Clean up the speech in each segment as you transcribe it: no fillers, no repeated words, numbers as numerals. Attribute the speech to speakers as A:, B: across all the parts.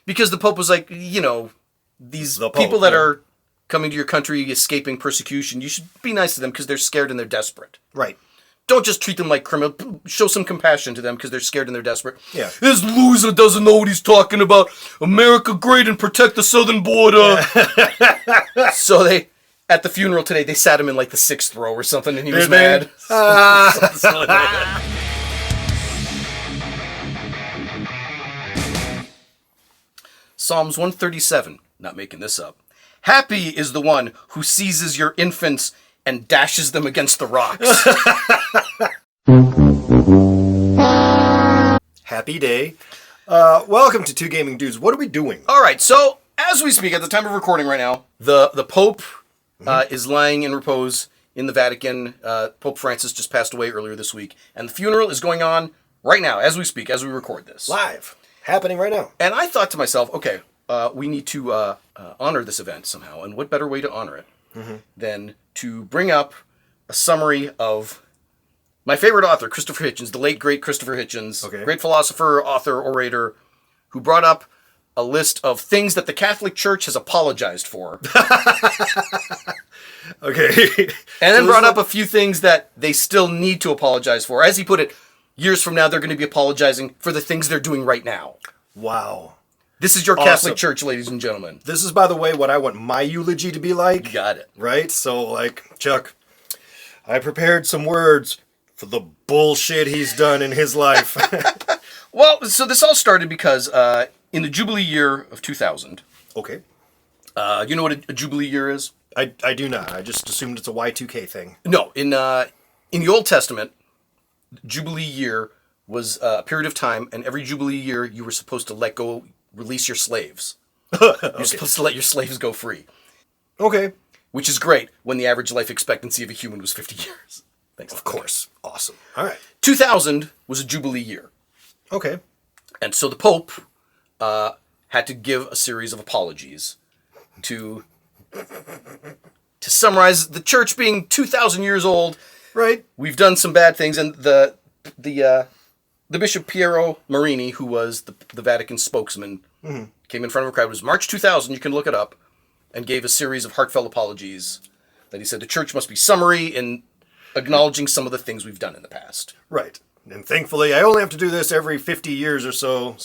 A: Because the Pope was like, these people that are coming to your country escaping persecution, you should be nice to them because they're scared and they're desperate.
B: Right.
A: Don't just treat them like criminals. Show some compassion to them because they're scared and they're desperate.
B: Yeah.
A: This loser doesn't know what he's talking about. America great and protect the southern border. So they, at the funeral today, they sat him in like the 6th row or something and he was mad. Psalms 137, not making this up. Happy is the one who seizes your infants and dashes them against the rocks.
B: Happy day. Welcome to Two Gaming Dudes. What are we doing?
A: All right, so as we speak, at the time of recording right now, the Pope is lying in repose in the Vatican. Pope Francis just passed away earlier this week, and the funeral is going on right now as we speak, as we record this.
B: Live. Happening right now.
A: And I thought to myself, okay, we need to honor this event somehow, and what better way to honor it than to bring up a summary of my favorite author, Christopher Hitchens, the late, great Christopher Hitchens, great philosopher, author, orator, who brought up a list of things that the Catholic Church has apologized for.
B: Okay.
A: And then brought up a few things that they still need to apologize for. As he put it, years from now, they're going to be apologizing for the things they're doing right now.
B: Wow.
A: This is your Catholic Church, ladies and gentlemen.
B: This is, by the way, what I want my eulogy to be like.
A: Got it.
B: Right? So, Chuck, I prepared some words for the bullshit he's done in his life.
A: Well, so this all started because in the Jubilee year of 2000.
B: Okay.
A: You know what a Jubilee year is?
B: I do not. I just assumed it's a Y2K thing.
A: No. In the Old Testament, Jubilee year was a period of time, and every Jubilee year you were supposed to release your slaves. You're supposed to let your slaves go free.
B: Okay.
A: Which is great when the average life expectancy of a human was 50 years. Thanks.
B: Of course. Awesome. All right.
A: 2000 was a Jubilee year.
B: Okay.
A: And so the Pope had to give a series of apologies to summarize the church being 2,000 years old.
B: Right.
A: We've done some bad things, and the Bishop Piero Marini, who was the Vatican spokesman, came in front of a crowd. It was March 2000, you can look it up, and gave a series of heartfelt apologies that he said the church must be summary in acknowledging some of the things we've done in the past.
B: Right. And thankfully, I only have to do this every 50 years or so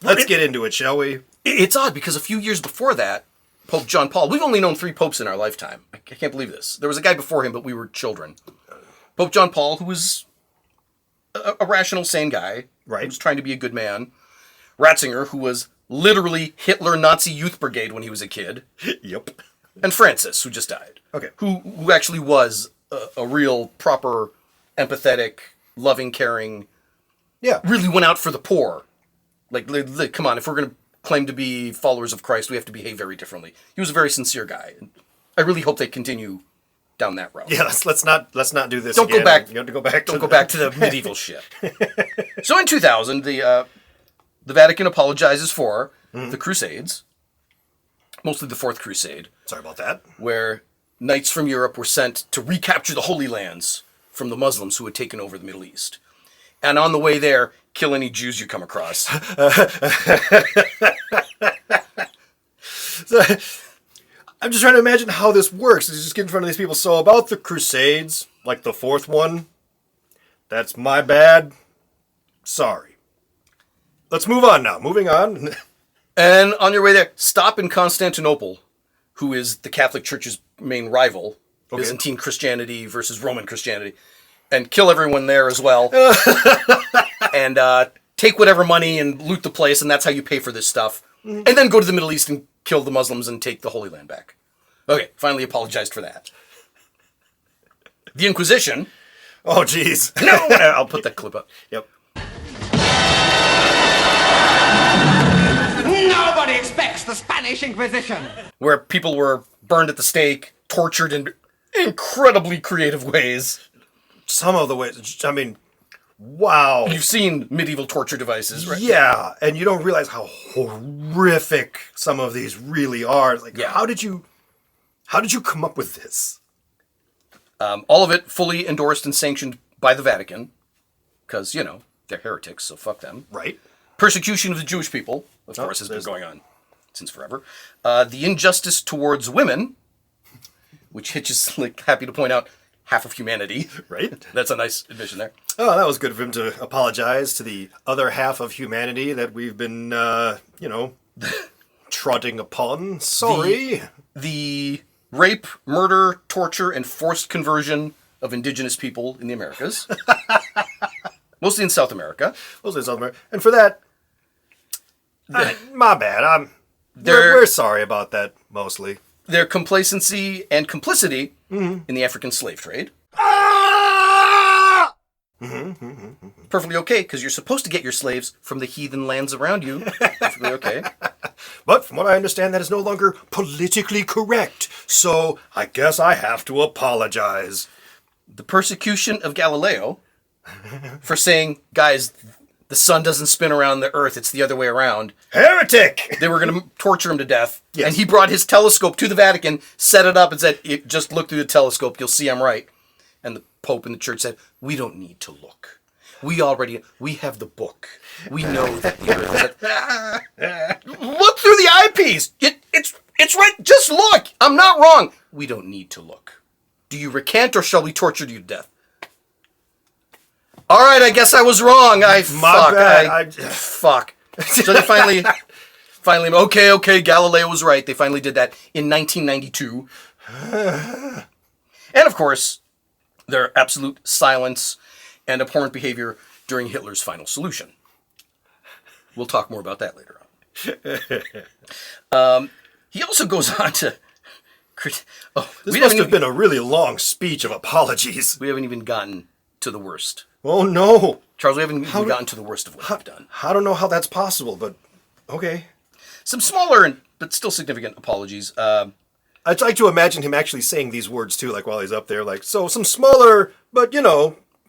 B: let's get into it, shall we?
A: It's odd, because a few years before that, Pope John Paul, we've only known 3 popes in our lifetime. I can't believe this. There was a guy before him, but we were children. Pope John Paul, who was a rational, sane guy,
B: right,
A: who was trying to be a good man. Ratzinger, who was literally Hitler Nazi Youth Brigade when he was a kid.
B: Yep.
A: And Francis, who just died.
B: Okay.
A: Who actually was a real, proper, empathetic, loving, caring.
B: Yeah.
A: Really went out for the poor. Come on, if we're going to claim to be followers of Christ, we have to behave very differently. He was a very sincere guy. I really hope they continue down that route.
B: Yeah, let's not do this.
A: Don't
B: again.
A: go back.
B: You have to go back.
A: Don't go back to the medieval shit. So in 2000, the Vatican apologizes for the Crusades, mostly the Fourth Crusade.
B: Sorry about that.
A: Where knights from Europe were sent to recapture the Holy Lands from the Muslims who had taken over the Middle East, and on the way there, kill any Jews you come across.
B: So, I'm just trying to imagine how this works. You just get in front of these people. So about the Crusades, like the 4th one, that's my bad. Sorry. Let's move on now. Moving on.
A: And on your way there, stop in Constantinople, who is the Catholic Church's main rival, Byzantine Christianity versus Roman Christianity, and kill everyone there as well. And take whatever money and loot the place, and that's how you pay for this stuff. And then go to the Middle East and kill the Muslims and take the Holy Land back. Okay, finally apologized for that. The Inquisition.
B: Oh, jeez.
A: No, I'll put that clip up.
B: Yep.
C: Nobody expects the Spanish Inquisition.
A: Where people were burned at the stake, tortured in incredibly creative ways.
B: Some of the ways, I mean, wow.
A: You've seen medieval torture devices, right?
B: Yeah, and you don't realize how horrific some of these really are. Like, how did you come up with this?
A: All of it fully endorsed and sanctioned by the Vatican, because, they're heretics, so fuck them.
B: Right.
A: Persecution of the Jewish people, of course, has been going on since forever. The injustice towards women, which Hitch is happy to point out, half of humanity.
B: Right?
A: That's a nice admission there.
B: Oh, that was good of him to apologize to the other half of humanity that we've been, trotting upon. Sorry.
A: The rape, murder, torture, and forced conversion of indigenous people in the Americas. Mostly in South America.
B: Mostly in South America. And for that, my bad. We're sorry about that, mostly.
A: Their complacency and complicity in the African slave trade. Perfectly okay, because you're supposed to get your slaves from the heathen lands around you. Perfectly okay.
B: But from what I understand, that is no longer politically correct. So I guess I have to apologize.
A: The persecution of Galileo for saying, guys, the sun doesn't spin around the earth, it's the other way around.
B: Heretic!
A: They were going to torture him to death.
B: Yes.
A: And he brought his telescope to the Vatican, set it up, and said, just look through the telescope, you'll see I'm right. And the Pope and the church said, we don't need to look. We have the book. We know that the earth is... Look through the eyepiece! It's right, just look! I'm not wrong! We don't need to look. Do you recant or shall we torture you to death? All right, I guess I was wrong. Fuck. So they finally, okay, Galileo was right. They finally did that in 1992. And of course, their absolute silence and abhorrent behavior during Hitler's final solution. We'll talk more about that later on. He also goes on to...
B: This must have been a really long speech of apologies.
A: We haven't even gotten to the worst.
B: Oh, no.
A: Charles, we haven't even gotten to the worst of what we've done.
B: I don't know how that's possible, but okay.
A: Some smaller but still significant apologies.
B: I'd like to imagine him actually saying these words, too, like while he's up there. So some smaller, but,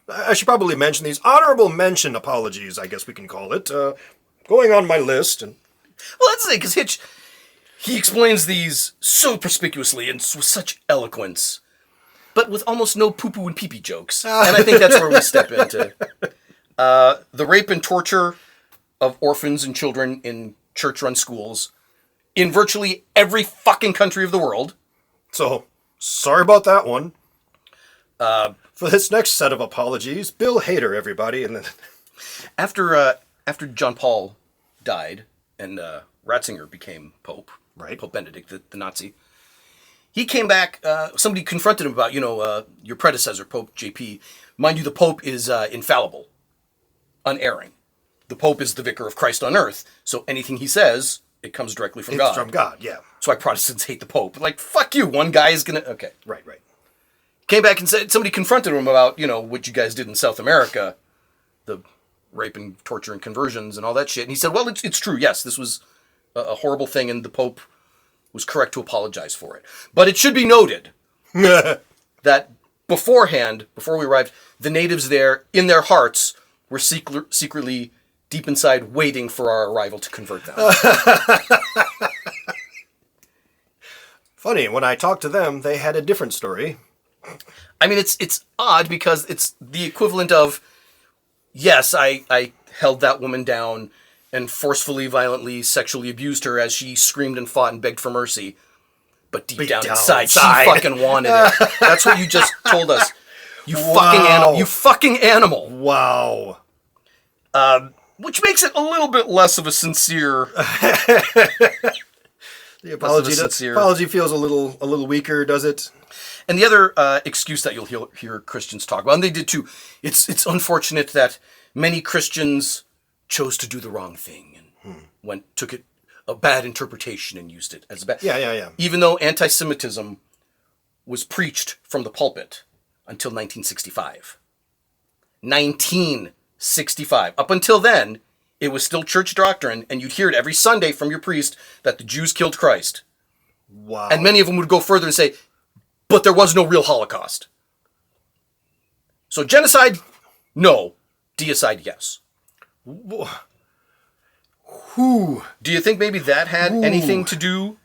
B: I should probably mention these honorable mention apologies, I guess we can call it. Going on my list.
A: Well, that's it, because Hitch, he explains these so perspicuously and with such eloquence, but with almost no poo-poo and pee-pee jokes. And I think that's where we step into. The rape and torture of orphans and children in church-run schools in virtually every fucking country of the world.
B: So, sorry about that one. For this next set of apologies, Bill Hader, everybody. And then...
A: After John Paul died and Ratzinger became Pope,
B: right?
A: Pope Benedict, the Nazi, he came back. Somebody confronted him about, your predecessor, Pope JP. Mind you, the Pope is infallible, unerring. The Pope is the vicar of Christ on earth, so anything he says, it comes directly from God.
B: It's from God, yeah.
A: That's why Protestants hate the Pope. Like, fuck you, one guy is gonna... Okay.
B: Right.
A: Came back and said, somebody confronted him about, what you guys did in South America, the rape and torture and conversions and all that shit. And he said, well, it's true, yes, this was a horrible thing, and the Pope was correct to apologize for it. But it should be noted that beforehand, before we arrived, the natives there, in their hearts, were secretly deep inside waiting for our arrival to convert them.
B: Funny, when I talked to them, they had a different story.
A: I mean, it's odd because it's the equivalent of, yes, I held that woman down and forcefully, violently, sexually abused her as she screamed and fought and begged for mercy. But deep down inside, she fucking wanted it. That's what you just told us. You fucking animal.
B: Wow.
A: Which makes it a little bit less of a sincere...
B: The apology feels a little weaker, does it?
A: And the other excuse that you'll hear Christians talk about, and they did too, it's unfortunate that many Christians chose to do the wrong thing and took it a bad interpretation and used it as a bad...
B: Yeah.
A: Even though anti-Semitism was preached from the pulpit until 1965. 1965. Up until then, it was still church doctrine, and you'd hear it every Sunday from your priest that the Jews killed Christ.
B: Wow.
A: And many of them would go further and say, but there was no real Holocaust. So genocide, no. Deicide, yes.
B: Who?
A: Do you think maybe that had anything to do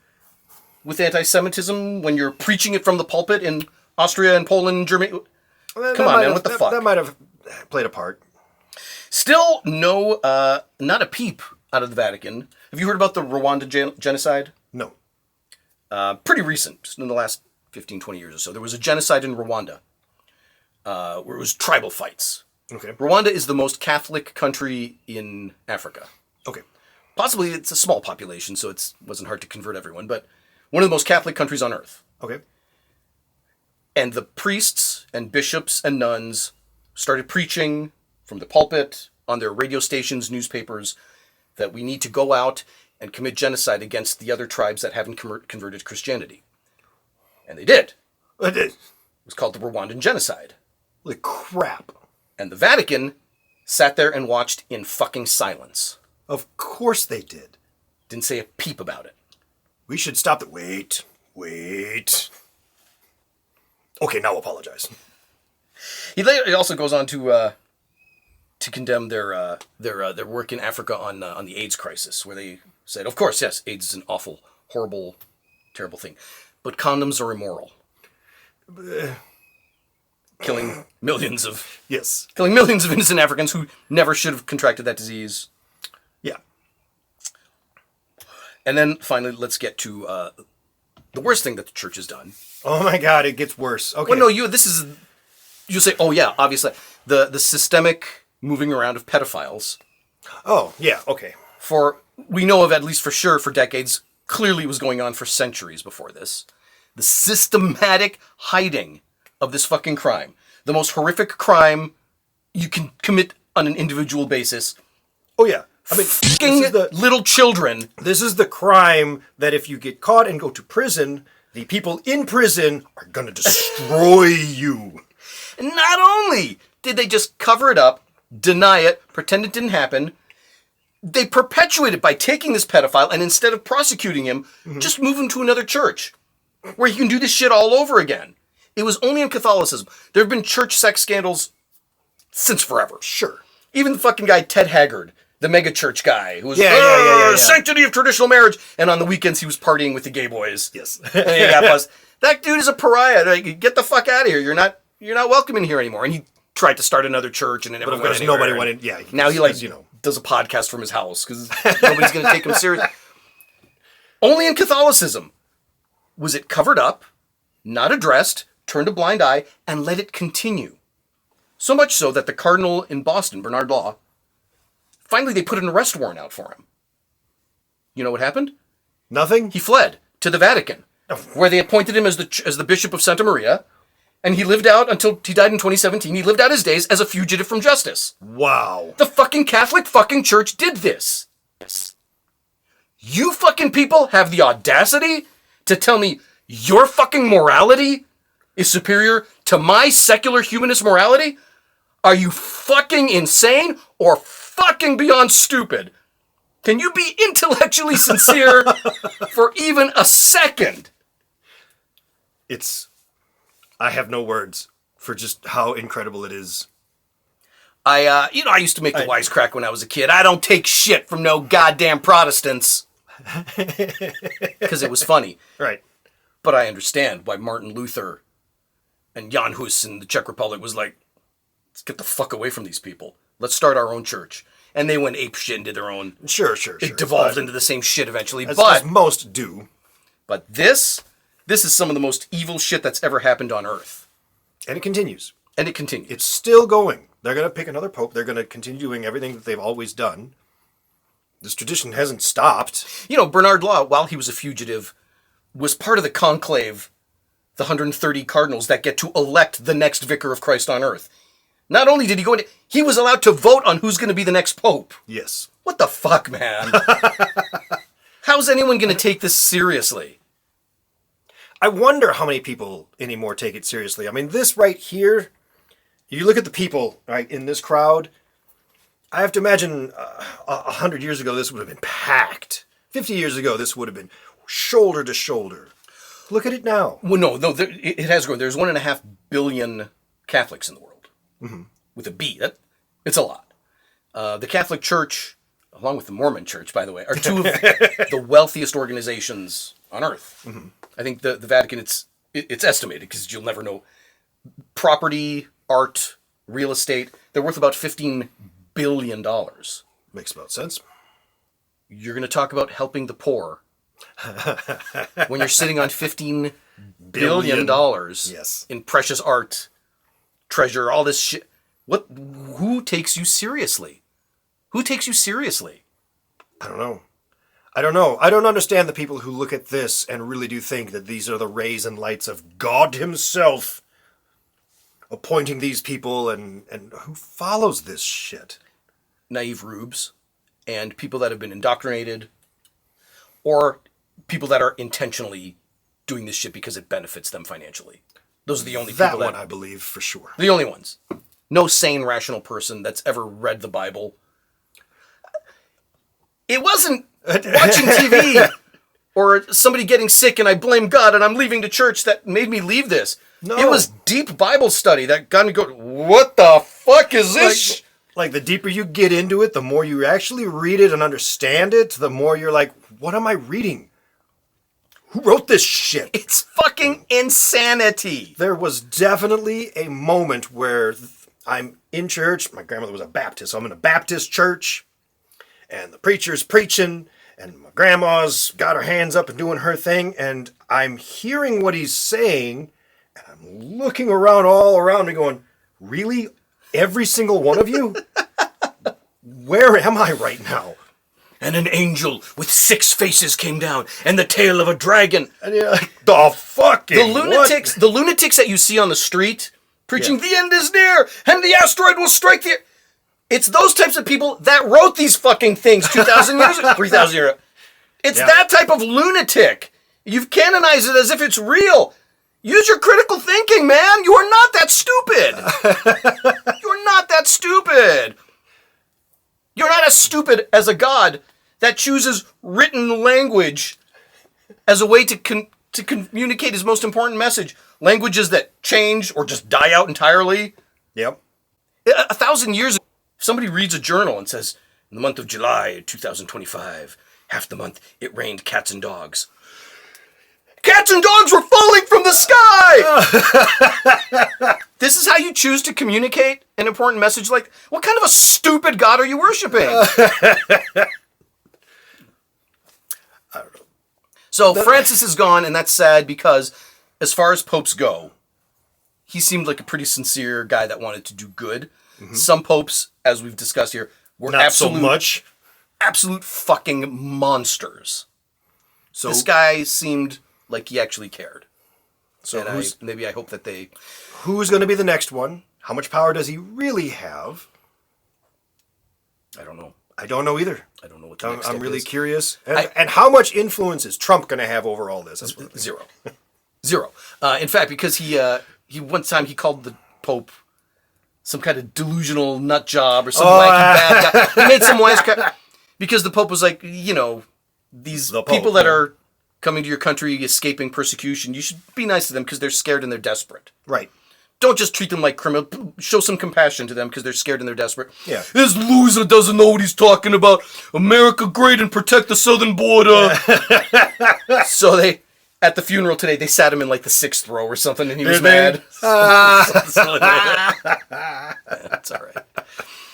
A: with anti-Semitism when you're preaching it from the pulpit in Austria and Poland and Germany? Come on, man, what the fuck?
B: That might have played a part.
A: Still, no, not a peep out of the Vatican. Have you heard about the Rwanda genocide?
B: No.
A: Pretty recent, just in the last 15, 20 years or so. There was a genocide in Rwanda where it was tribal fights.
B: Okay.
A: Rwanda is the most Catholic country in Africa.
B: Okay.
A: Possibly it's a small population, so it wasn't hard to convert everyone, but one of the most Catholic countries on earth.
B: Okay.
A: And the priests and bishops and nuns started preaching from the pulpit, on their radio stations, newspapers, that we need to go out and commit genocide against the other tribes that haven't converted to Christianity. And they did. It was called the Rwandan genocide.
B: Holy crap.
A: And the Vatican sat there and watched in fucking silence.
B: Of course they did.
A: Didn't say a peep about it.
B: We should stop the... Wait. Okay, now apologize.
A: He also goes on to condemn their work in Africa on the AIDS crisis, where they said, of course, yes, AIDS is an awful, horrible, terrible thing, but condoms are immoral. Killing millions of innocent Africans who never should have contracted that disease.
B: Yeah.
A: And then finally, let's get to the worst thing that the church has done.
B: Oh my God, it gets worse. Okay.
A: Well, no, you'll say, oh yeah, obviously the systemic moving around of pedophiles.
B: Oh yeah, okay.
A: We know of, at least for sure, for decades. Clearly, it was going on for centuries before this. The systematic hiding of this fucking crime, the most horrific crime you can commit on an individual basis.
B: Oh yeah. I mean,
A: fucking little children.
B: This is the crime that if you get caught and go to prison, the people in prison are going to destroy you.
A: And not only did they just cover it up, deny it, pretend it didn't happen, they perpetuate it by taking this pedophile and instead of prosecuting him, just move him to another church where he can do this shit all over again. It was only in Catholicism. There have been church sex scandals since forever.
B: Sure.
A: Even the fucking guy, Ted Haggard, the mega church guy, who was sanctity of traditional marriage, and on the weekends he was partying with the gay boys.
B: Yes.
A: And he got buzzed. That dude is a pariah. Like, get the fuck out of here. You're not welcome in here anymore. And he tried to start another church, and it never went anywhere.
B: Nobody went in. Yeah.
A: Now he does a podcast from his house because nobody's going to take him serious. Only in Catholicism was it covered up, not addressed, turned a blind eye, and let it continue. So much so that the cardinal in Boston, Bernard Law, finally they put an arrest warrant out for him. You know what happened?
B: Nothing?
A: He fled to the Vatican, where they appointed him as the Bishop of Santa Maria, and he lived out until he died in 2017. He lived out his days as a fugitive from justice.
B: Wow.
A: The fucking Catholic fucking Church did this. You fucking people have the audacity to tell me your fucking morality is superior to my secular humanist morality? Are you fucking insane or fucking beyond stupid? Can you be intellectually sincere for even a second?
B: I have no words for just how incredible it is.
A: I used to make the wisecrack when I was a kid. I don't take shit from no goddamn Protestants. Because it was funny.
B: Right.
A: But I understand why Martin Luther and Jan Hus in the Czech Republic was like, let's get the fuck away from these people. Let's start our own church. And they went ape shit and did their own.
B: Sure.
A: It devolved into the same shit eventually.
B: As
A: but
B: most do.
A: But this is some of the most evil shit that's ever happened on Earth.
B: And it continues. It's still going. They're going to pick another pope. They're going to continue doing everything that they've always done. This tradition hasn't stopped.
A: Bernard Law, while he was a fugitive, was part of the conclave, the 130 cardinals that get to elect the next vicar of Christ on earth. Not only did he was allowed to vote on who's going to be the next pope.
B: Yes.
A: What the fuck, man? How's anyone going to take this seriously?
B: I wonder how many people anymore take it seriously. I mean, this right here, you look at the people right in this crowd, I have to imagine 100 years ago this would have been packed. 50 years ago this would have been shoulder to shoulder. Look at it now.
A: Well, no, it has grown. There's 1.5 billion Catholics in the world. Mm-hmm. With a B. It's a lot. The Catholic Church, along with the Mormon Church, by the way, are two of the wealthiest organizations on earth. Mm-hmm. I think the Vatican, it's estimated, because you'll never know, property, art, real estate, they're worth about $15 billion.
B: Makes about sense.
A: you're going to talk about helping the poor when you're sitting on $15 billion
B: Yes.
A: in precious art, treasure, all this shit. Who takes you seriously? Who takes you seriously?
B: I don't know. I don't understand the people who look at this and really do think that these are the rays and lights of God himself appointing these people, and who follows this shit?
A: Naive rubes and people that have been indoctrinated, or people that are intentionally doing this shit because it benefits them financially. Those are the only
B: That
A: people
B: one I believe for sure.
A: the only ones. No sane, rational person that's ever read the Bible. It wasn't watching TV or somebody getting sick and I blame God and I'm leaving the church that made me leave this.
B: No.
A: It was deep Bible study that got me going, what the fuck is this?
B: Like the deeper you get into it, the more you actually read it and understand it, the more you're like, what am I reading? Who wrote this shit?
A: It's fucking insanity.
B: There was definitely a moment where I'm in church. My grandmother was a Baptist, so I'm in a Baptist church, and the preacher's preaching, and my grandma's got her hands up and doing her thing, and I'm hearing what he's saying, and I'm looking around all around me going, really? Every single one of you? Where am I right now?
A: And an angel with 6 faces came down, and the tail of a dragon.
B: And you're like, the fucking
A: The lunatics that you see on the street preaching the end is near, and the asteroid will strike the... It's those types of people that wrote these fucking things 2,000 years ago, 3,000 years ago. It's that type of lunatic. You've canonized it as if it's real. Use your critical thinking, man. You are not that stupid. You're not that stupid. You're not as stupid as a God that chooses written language as a way to communicate his most important message. Languages that change or just die out entirely.
B: Yep.
A: 1,000 years ago, if somebody reads a journal and says, in the month of July 2025, half the month, it rained cats and dogs. Cats and dogs were falling from the sky! This is how you choose to communicate an important message? Like, what kind of a stupid God are you worshiping? I don't know. So Francis is gone, and that's sad because as far as popes go, he seemed like a pretty sincere guy that wanted to do good. Mm-hmm. Some popes, as we've discussed here, were
B: not so much.
A: Absolute fucking monsters. So this guy seemed like he actually cared. So maybe I hope that they...
B: Who's going to be the next one? How much power does he really have?
A: I don't know.
B: I don't know either.
A: I don't know what the next step
B: I'm really
A: is.
B: curious. And how much influence is Trump going to have over all this?
A: Zero. Zero. In fact, because he one time he called the Pope some kind of delusional nut job or some wacky bad guy. He made some wisecrack. Because the Pope was like, these people that are coming to your country, escaping persecution, you should be nice to them because they're scared and they're desperate.
B: Right.
A: Don't just treat them like criminals. Show some compassion to them because they're scared and they're desperate.
B: Yeah.
A: This loser doesn't know what he's talking about. America great and protect the southern border. So at the funeral today, they sat him in like the 6th row or something and he was mad. That's all right.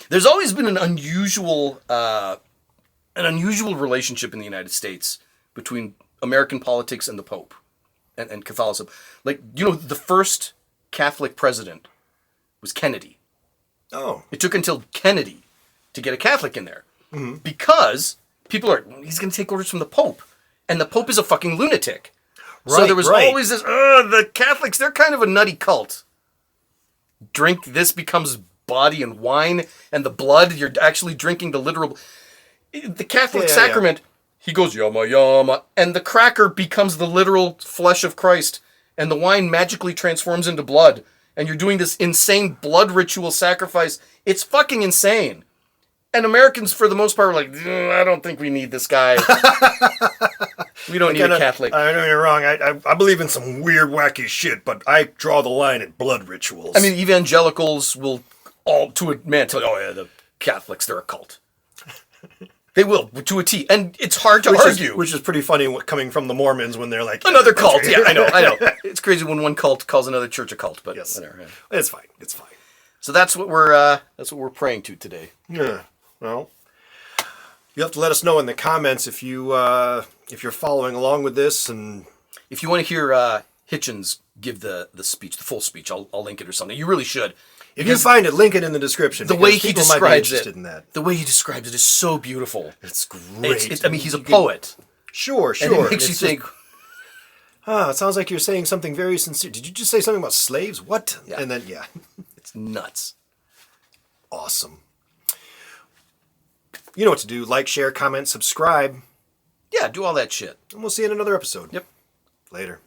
A: There's always been an unusual relationship in the United States between American politics and the Pope and Catholicism. Like, the first Catholic president was Kennedy.
B: Oh.
A: It took until Kennedy to get a Catholic in there. Mm-hmm. Because he's going to take orders from the Pope. And the Pope is a fucking lunatic. Right, so there was always this, the Catholics, they're kind of a nutty cult. Drink this becomes body and wine, and the blood, you're actually drinking the literal... The Catholic sacrament, he goes, yama, yama, and the cracker becomes the literal flesh of Christ, and the wine magically transforms into blood, and you're doing this insane blood ritual sacrifice. It's fucking insane. And Americans, for the most part, are like, I don't think we need this guy. We don't need a Catholic.
B: I don't get me wrong. I believe in some weird, wacky shit, but I draw the line at blood rituals.
A: I mean, evangelicals will all, to a man, tell you, the Catholics, they're a cult. They will, to a T. And it's hard to argue.
B: Which is pretty funny coming from the Mormons when they're like...
A: Another cult, yeah, I know. It's crazy when one cult calls another church a cult, but whatever. Yeah.
B: It's fine. So
A: that's what we're praying to today.
B: Yeah. Well, You'll have to let us know in the comments if you're following along with this, and
A: if you want to hear Hitchens give the speech, the full speech, I'll link it or something. You really should.
B: If you find it, link it in the description.
A: The way he
B: people might be
A: describes
B: interested
A: it,
B: in that.
A: the way he describes it is so beautiful.
B: It's great.
A: I mean, he's a poet.
B: Sure.
A: And it makes you think.
B: It sounds like you're saying something very sincere. Did you just say something about slaves? What?
A: Yeah.
B: And then,
A: It's nuts.
B: Awesome. You know what to do. Like, share, comment, subscribe.
A: Yeah, do all that shit.
B: And we'll see you in another episode.
A: Yep.
B: Later.